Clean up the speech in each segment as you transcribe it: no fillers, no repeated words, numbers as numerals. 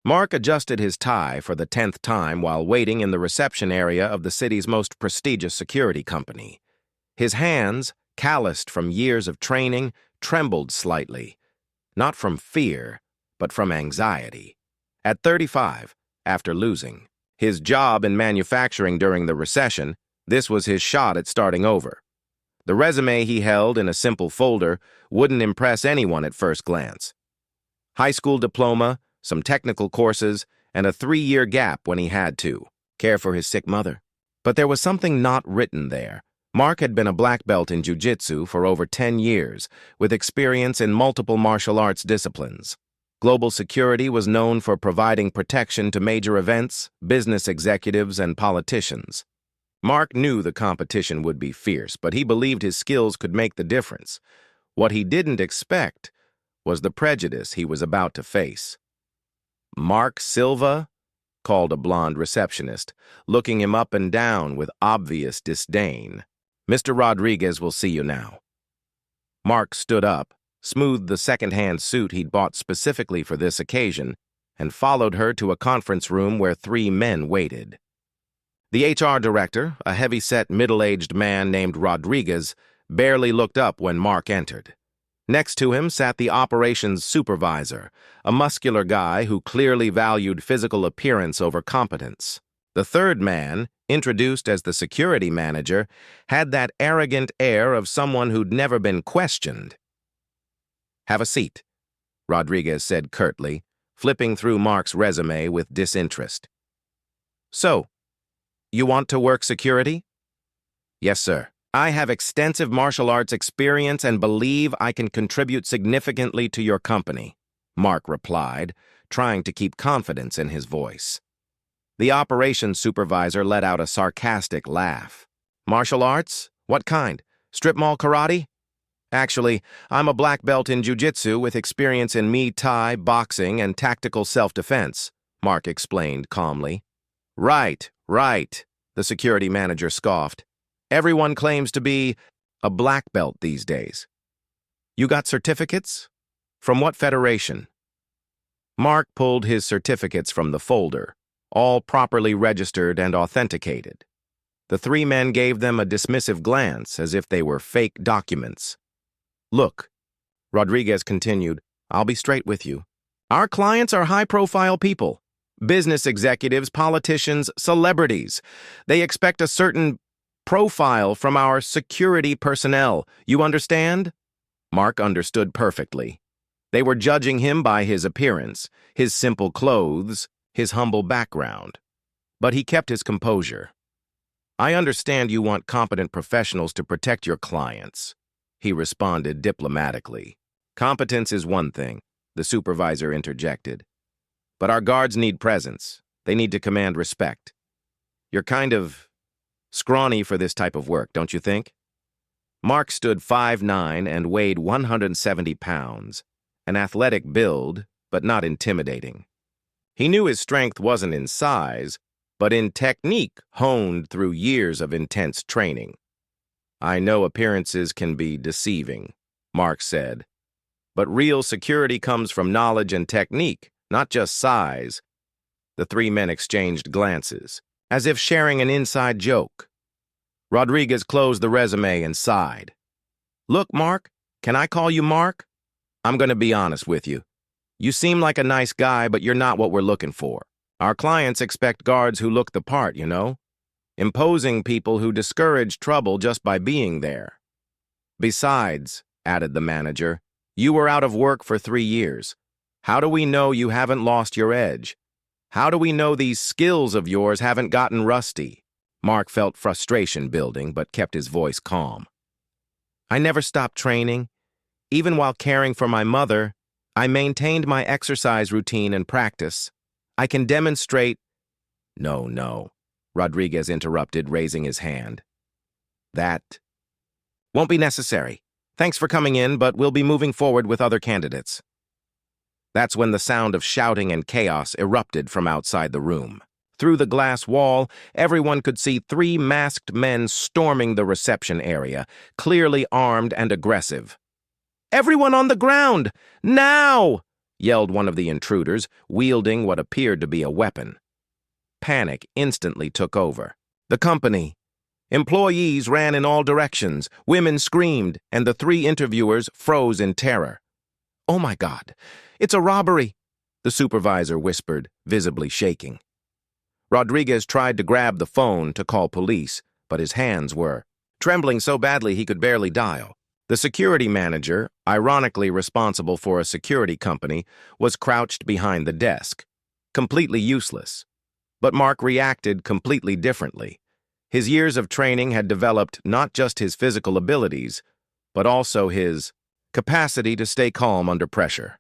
Mark adjusted his tie for the 10th time while waiting in the reception area of the city's most prestigious security company. His hands, calloused from years of training, trembled slightly, not from fear, but from anxiety. At 35, after losing his job in manufacturing during the recession, this was his shot at starting over. The resume he held in a simple folder wouldn't impress anyone at first glance. High school diploma, some technical courses, and a 3-year gap when he had to care for his sick mother. But there was something not written there. Mark had been a black belt in jiu-jitsu for over 10 years, with experience in multiple martial arts disciplines. Global Security was known for providing protection to major events, business executives, and politicians. Mark knew the competition would be fierce, but he believed his skills could make the difference. What he didn't expect was the prejudice he was about to face. "Mark Silva?" called a blonde receptionist, looking him up and down with obvious disdain. "Mr. Rodriguez will see you now." Mark stood up, smoothed the second-hand suit he'd bought specifically for this occasion, and followed her to a conference room where 3 men waited. The HR director, a heavy-set, middle-aged man named Rodriguez, barely looked up when Mark entered. Next to him sat the operations supervisor, a muscular guy who clearly valued physical appearance over competence. The third man, introduced as the security manager, had that arrogant air of someone who'd never been questioned. "Have a seat," Rodriguez said curtly, flipping through Mark's resume with disinterest. "So, you want to work security?" "Yes, sir. I have extensive martial arts experience and believe I can contribute significantly to your company," Mark replied, trying to keep confidence in his voice. The operations supervisor let out a sarcastic laugh. "Martial arts? What kind? Strip mall karate?" "Actually, I'm a black belt in jiu-jitsu with experience in Muay Thai, boxing, and tactical self-defense," Mark explained calmly. Right, the security manager scoffed. "Everyone claims to be a black belt these days. You got certificates? From what federation?" Mark pulled his certificates from the folder, all properly registered and authenticated. The 3 men gave them a dismissive glance as if they were fake documents. "Look," Rodriguez continued, "I'll be straight with you. Our clients are high-profile people, business executives, politicians, celebrities. They expect a certain profile from our security personnel. You understand?" Mark understood perfectly. They were judging him by his appearance, his simple clothes, his humble background. But he kept his composure. "I understand you want competent professionals to protect your clients," he responded diplomatically. "Competence is one thing," the supervisor interjected. "But our guards need presence. They need to command respect. You're kind of scrawny for this type of work, don't you think?" Mark stood 5'9" and weighed 170 pounds, an athletic build, but not intimidating. He knew his strength wasn't in size, but in technique honed through years of intense training. "I know appearances can be deceiving," Mark said, "but real security comes from knowledge and technique, not just size." The 3 men exchanged glances, as if sharing an inside joke. Rodriguez closed the resume and sighed. "Look, Mark, can I call you Mark? I'm going to be honest with you. You seem like a nice guy, but you're not what we're looking for. Our clients expect guards who look the part, you know? Imposing people who discourage trouble just by being there." "Besides," added the manager, "you were out of work for 3 years. How do we know you haven't lost your edge? How do we know these skills of yours haven't gotten rusty?" Mark felt frustration building, but kept his voice calm. "I never stopped training. Even while caring for my mother, I maintained my exercise routine and practice. I can demonstrate—" No, Rodriguez interrupted, raising his hand. "That won't be necessary. Thanks for coming in, but we'll be moving forward with other candidates." That's when the sound of shouting and chaos erupted from outside the room. Through the glass wall, everyone could see 3 masked men storming the reception area, clearly armed and aggressive. "Everyone on the ground! Now!" yelled one of the intruders, wielding what appeared to be a weapon. Panic instantly took over. The company. Employees ran in all directions, women screamed, and the three interviewers froze in terror. "Oh my God, it's a robbery," the supervisor whispered, visibly shaking. Rodriguez tried to grab the phone to call police, but his hands were trembling so badly he could barely dial. The security manager, ironically responsible for a security company, was crouched behind the desk, completely useless. But Mark reacted completely differently. His years of training had developed not just his physical abilities, but also his capacity to stay calm under pressure.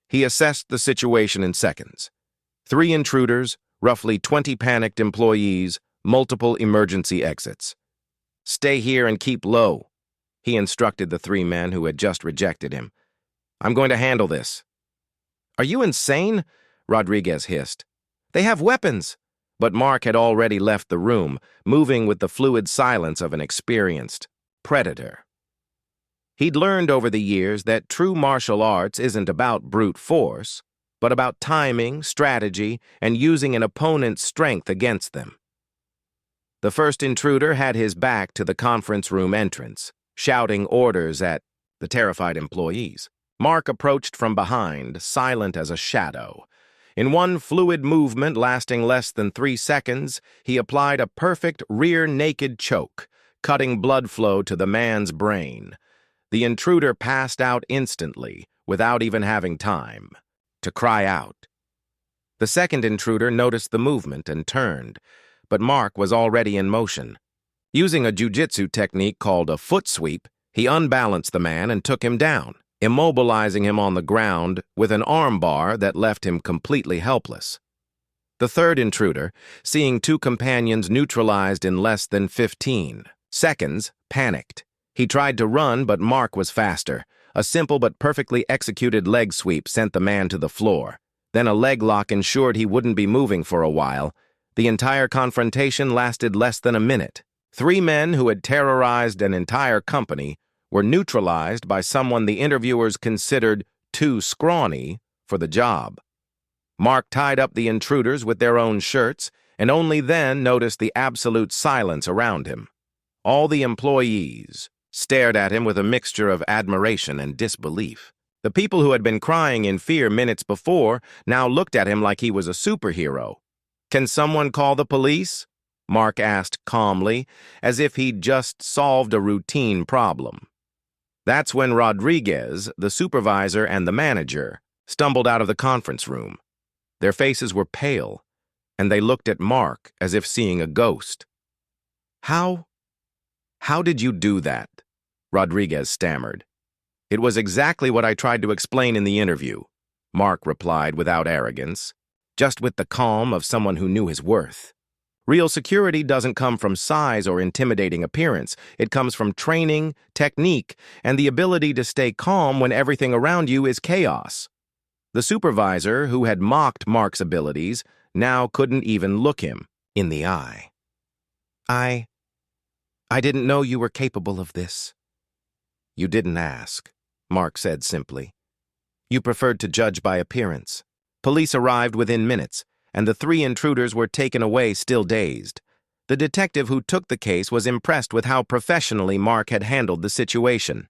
He assessed the situation in seconds. 3 intruders, roughly 20 panicked employees, multiple emergency exits. "Stay here and keep low," he instructed the 3 men who had just rejected him. "I'm going to handle this." "Are you insane?" Rodriguez hissed. "They have weapons." But Mark had already left the room, moving with the fluid silence of an experienced predator. He'd learned over the years that true martial arts isn't about brute force, but about timing, strategy, and using an opponent's strength against them. The first intruder had his back to the conference room entrance, shouting orders at the terrified employees. Mark approached from behind, silent as a shadow. In one fluid movement lasting less than 3 seconds, he applied a perfect rear naked choke, cutting blood flow to the man's brain. The intruder passed out instantly, without even having time to cry out. The second intruder noticed the movement and turned, but Mark was already in motion. Using a jiu-jitsu technique called a foot sweep, he unbalanced the man and took him down, immobilizing him on the ground with an arm bar that left him completely helpless. The third intruder, seeing 2 companions neutralized in less than 15 seconds, panicked. He tried to run, but Mark was faster. A simple but perfectly executed leg sweep sent the man to the floor. Then a leg lock ensured he wouldn't be moving for a while. The entire confrontation lasted less than a minute. 3 men who had terrorized an entire company were neutralized by someone the interviewers considered too scrawny for the job. Mark tied up the intruders with their own shirts and only then noticed the absolute silence around him. All the employees stared at him with a mixture of admiration and disbelief. The people who had been crying in fear minutes before now looked at him like he was a superhero. "Can someone call the police?" Mark asked calmly, as if he'd just solved a routine problem. That's when Rodriguez, the supervisor, and the manager stumbled out of the conference room. Their faces were pale, and they looked at Mark as if seeing a ghost. How did you do that?" Rodriguez stammered. "It was exactly what I tried to explain in the interview," Mark replied without arrogance, just with the calm of someone who knew his worth. "Real security doesn't come from size or intimidating appearance. It comes from training, technique, and the ability to stay calm when everything around you is chaos." The supervisor, who had mocked Mark's abilities, now couldn't even look him in the eye. I didn't know you were capable of this." "You didn't ask," Mark said simply. "You preferred to judge by appearance." Police arrived within minutes, and the 3 intruders were taken away still dazed. The detective who took the case was impressed with how professionally Mark had handled the situation.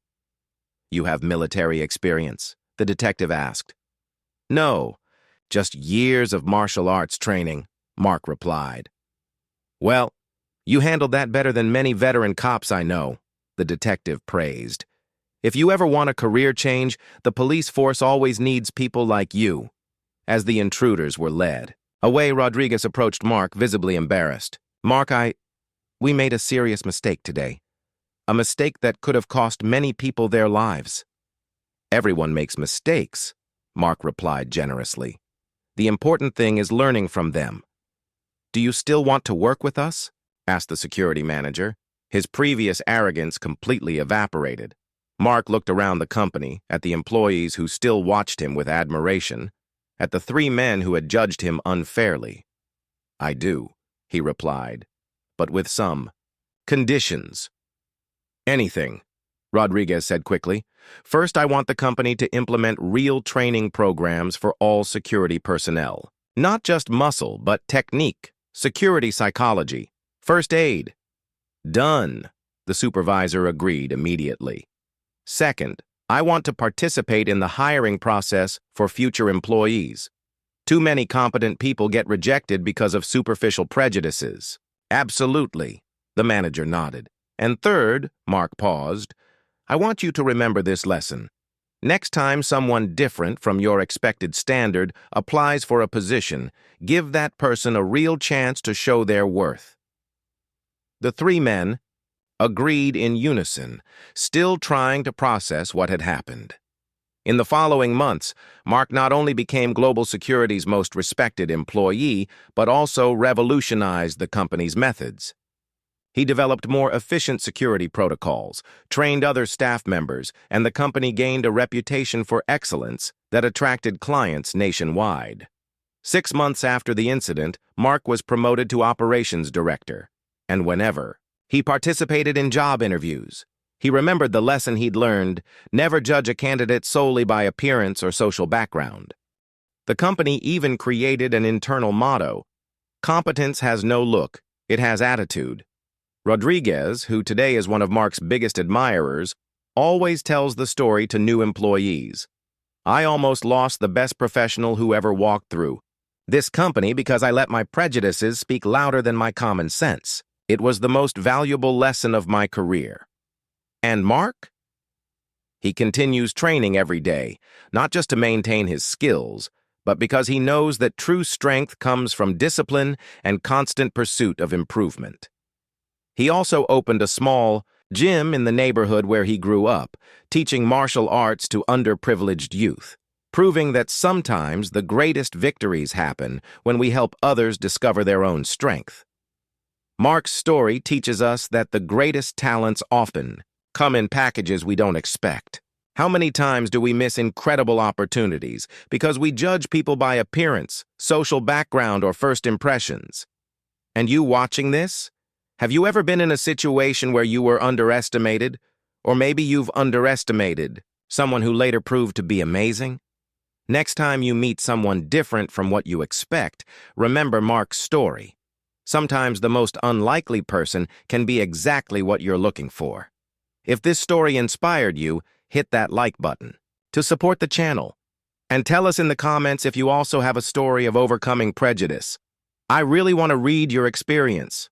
"You have military experience?" the detective asked. "No, just years of martial arts training," Mark replied. "Well, you handled that better than many veteran cops I know," the detective praised. "If you ever want a career change, the police force always needs people like you." As the intruders were led away, Rodriguez approached Mark, visibly embarrassed. "Mark, we made a serious mistake today. A mistake that could have cost many people their lives." "Everyone makes mistakes," Mark replied generously. "The important thing is learning from them." "Do you still want to work with us?" asked the security manager. His previous arrogance completely evaporated. Mark looked around the company, at the employees who still watched him with admiration, at the 3 men who had judged him unfairly. "I do," he replied, "but with some conditions." "Anything," Rodriguez said quickly. First, I want the company to implement real training programs for all security personnel. Not just muscle, but technique, security psychology, first aid. Done, the supervisor agreed immediately. Second, I want to participate in the hiring process for future employees. Too many competent people get rejected because of superficial prejudices. Absolutely, the manager nodded. And third, Mark paused, I want you to remember this lesson. Next time someone different from your expected standard applies for a position, give that person a real chance to show their worth. The three men agreed in unison, still trying to process what had happened. In the following months, Mark not only became Global Security's most respected employee, but also revolutionized the company's methods. He developed more efficient security protocols, trained other staff members, and the company gained a reputation for excellence that attracted clients nationwide. 6 months after the incident, Mark was promoted to operations director, and whenever he participated in job interviews, he remembered the lesson he'd learned: never judge a candidate solely by appearance or social background. The company even created an internal motto: competence has no look, it has attitude. Rodriguez, who today is one of Mark's biggest admirers, always tells the story to new employees. I almost lost the best professional who ever walked through this company because I let my prejudices speak louder than my common sense. It was the most valuable lesson of my career. And Mark? He continues training every day, not just to maintain his skills, but because he knows that true strength comes from discipline and constant pursuit of improvement. He also opened a small gym in the neighborhood where he grew up, teaching martial arts to underprivileged youth, proving that sometimes the greatest victories happen when we help others discover their own strength. Mark's story teaches us that the greatest talents often come in packages we don't expect. How many times do we miss incredible opportunities because we judge people by appearance, social background, or first impressions? And you watching this? Have you ever been in a situation where you were underestimated? Or maybe you've underestimated someone who later proved to be amazing? Next time you meet someone different from what you expect, remember Mark's story. Sometimes the most unlikely person can be exactly what you're looking for. If this story inspired you, hit that like button to support the channel. And tell us in the comments if you also have a story of overcoming prejudice. I really want to read your experience.